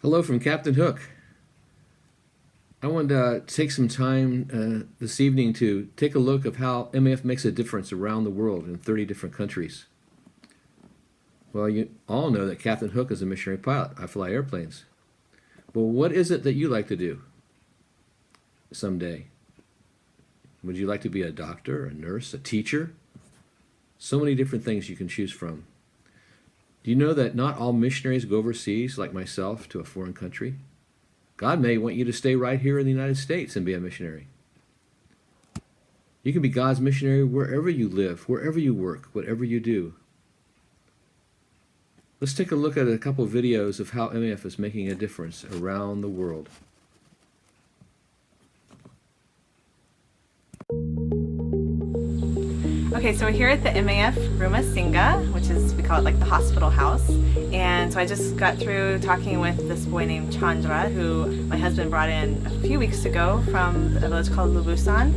Hello from Captain Hook. I wanted to take some time this evening to take a look at how MAF makes a difference around the world in 30 different countries. Well, you all know that Captain Hook is a missionary pilot. I fly airplanes. Well, what is it that you like to do someday? Would you like to be a doctor, a nurse, a teacher? So many different things you can choose from. Do you know that not all missionaries go overseas, like myself, to a foreign country? God may want you to stay right here in the United States and be a missionary. You can be God's missionary wherever you live, wherever you work, whatever you do. Let's take a look at a couple of videos of how MAF is making a difference around the world. Okay, so we're here at the MAF Rumah Singgah, which is, we call it like the hospital house. And so I just got through talking with this boy named Chandra, who my husband brought in a few weeks ago from a village called Lubusan.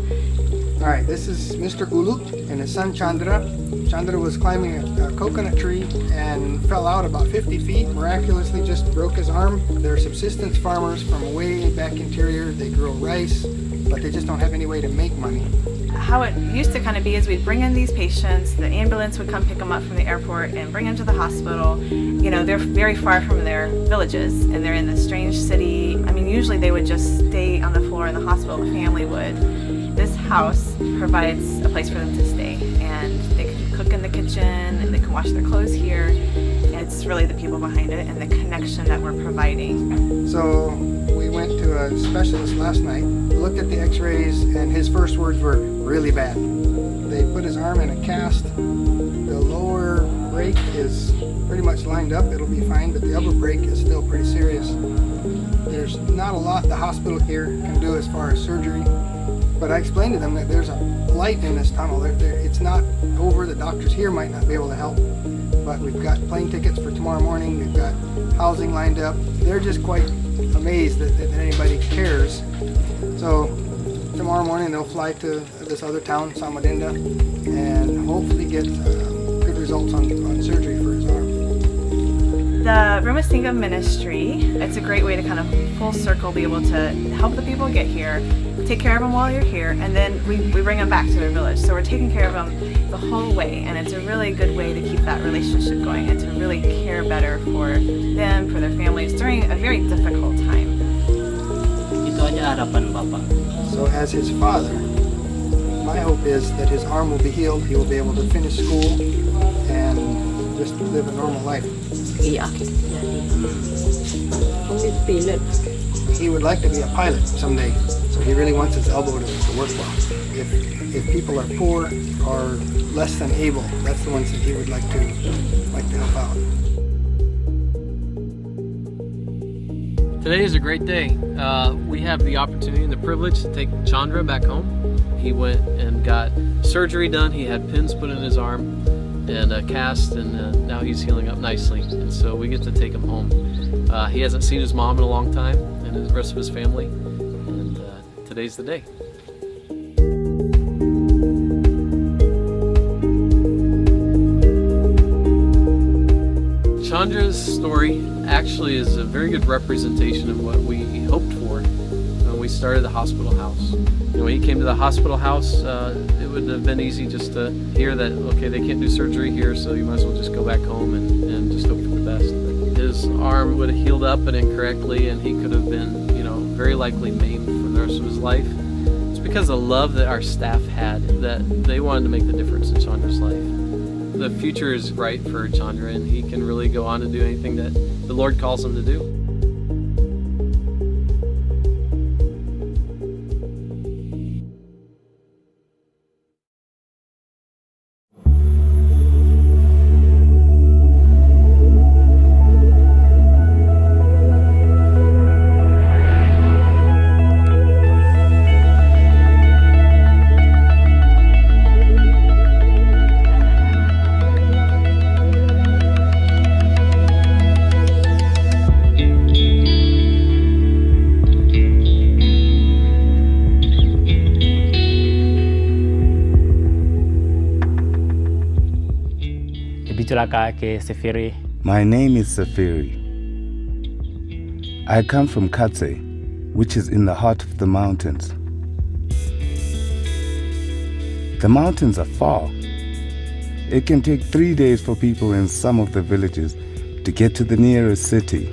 All right, this is Mr. Ulut and his son Chandra. Chandra was climbing a coconut tree and fell out about 50 feet. Miraculously just broke his arm. They're subsistence farmers from way back interior. They grow rice, but they just don't have any way to make money. How it used to kind of be is we'd bring in these patients, the ambulance would come pick them up from the airport and bring them to the hospital. You know, they're very far from their villages and they're in this strange city. I mean, usually they would just stay on the floor in the hospital, the family would. This house provides a place for them to stay, and they can cook in the kitchen and they can wash their clothes here. It's really the people behind it and the connection that we're providing. So we went to a specialist last night, looked at the x-rays, and his first words were really bad. They put his arm in a cast. The lower break is pretty much lined up, it'll be fine, but the upper break is still pretty serious. There's not a lot the hospital here can do as far as surgery, but I explained to them that there's a light in this tunnel. It's not over, the doctors here might not be able to help, but we've got plane tickets for tomorrow morning, we've got housing lined up. They're just quite amazed that anybody cares. So tomorrow morning they'll fly to this other town, Samarinda, and hopefully get good results on surgery for his arm. The Rumah Singgah ministry, it's a great way to kind of full circle be able to help the people get here, take care of them while you're here, and then we bring them back to their village. So we're taking care of them the whole way, and it's a really good way to keep that relationship going and to really care better for them, for their families during a very difficult time. Itu aja harapan Bapak. So as his father, my hope is that his arm will be healed, he will be able to finish school and just live a normal life. Iya. He would like to be a pilot someday, so he really wants his elbow to work well. If people are poor or less than able, that's the ones that he would like to help out. Today is a great day. We have the opportunity and the privilege to take Chandra back home. He went and got surgery done. He had pins put in his arm and a cast, and now he's healing up nicely. And so we get to take him home. He hasn't seen his mom in a long time and the rest of his family, and today's the day. Chandra's story actually is a very good representation of what we hoped for when we started the hospital house. You know, when he came to the hospital house, it would have been easy just to hear that, okay, they can't do surgery here, so you might as well just go back home and just hope for the best. But his arm would have healed up and incorrectly, and he could have been, you know, very likely maimed for the rest of his life. It's because of the love that our staff had that they wanted to make the difference in Chandra's life. The future is bright for Chandra, and he can really go on to do anything that the Lord calls him to do. Bicara ke Sefiri. My name is Safiri. I come from Katse, which is in the heart of the mountains. The mountains are far. It can take 3 days for people in some of the villages to get to the nearest city.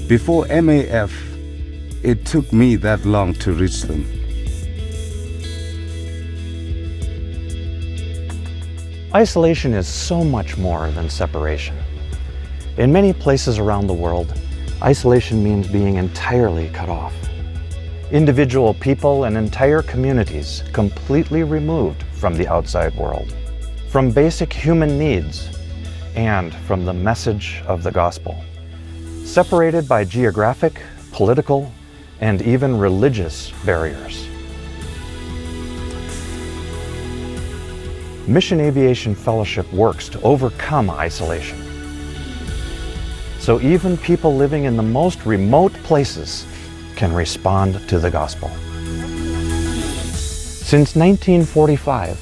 Before MAF, it took me that long to reach them. Isolation is so much more than separation. In many places around the world, isolation means being entirely cut off. Individual people and entire communities completely removed from the outside world, from basic human needs, and from the message of the gospel. Separated by geographic, political, and even religious barriers. Mission Aviation Fellowship works to overcome isolation. So even people living in the most remote places can respond to the gospel. Since 1945,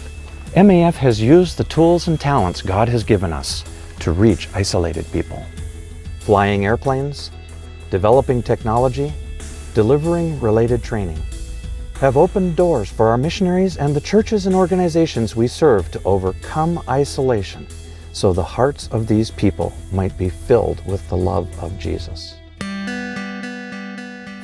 MAF has used the tools and talents God has given us to reach isolated people. Flying airplanes, developing technology, delivering related training have opened doors for our missionaries and the churches and organizations we serve to overcome isolation so the hearts of these people might be filled with the love of Jesus.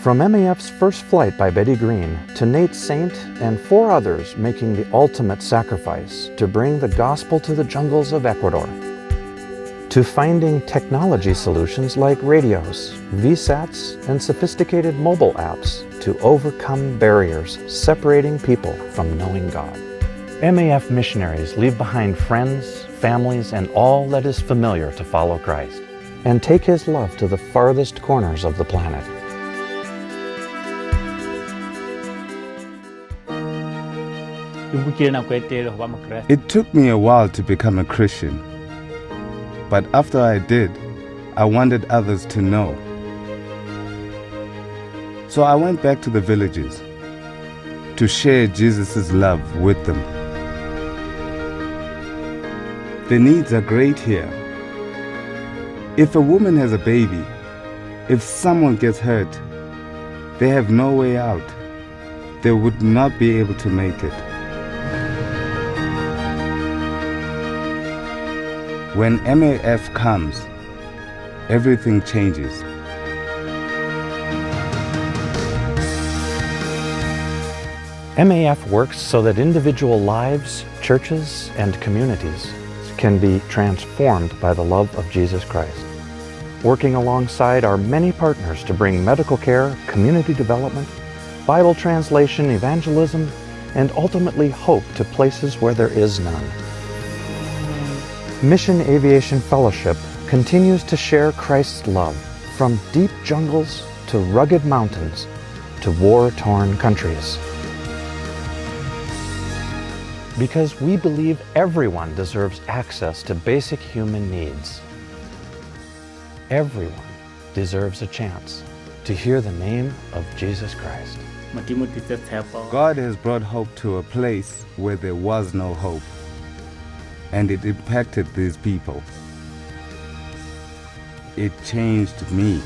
From MAF's first flight by Betty Green to Nate Saint and 4 others making the ultimate sacrifice to bring the gospel to the jungles of Ecuador, to finding technology solutions like radios, VSATs, and sophisticated mobile apps to overcome barriers separating people from knowing God. MAF missionaries leave behind friends, families, and all that is familiar to follow Christ, and take His love to the farthest corners of the planet. It took me a while to become a Christian, but after I did, I wanted others to know. So I went back to the villages to share Jesus' love with them. The needs are great here. If a woman has a baby, if someone gets hurt, they have no way out. They would not be able to make it. When MAF comes, everything changes. MAF works so that individual lives, churches, and communities can be transformed by the love of Jesus Christ. Working alongside our many partners to bring medical care, community development, Bible translation, evangelism, and ultimately hope to places where there is none. Mission Aviation Fellowship continues to share Christ's love from deep jungles to rugged mountains to war-torn countries. Because we believe everyone deserves access to basic human needs. Everyone deserves a chance to hear the name of Jesus Christ. God has brought hope to a place where there was no hope, and it impacted these people. It changed me.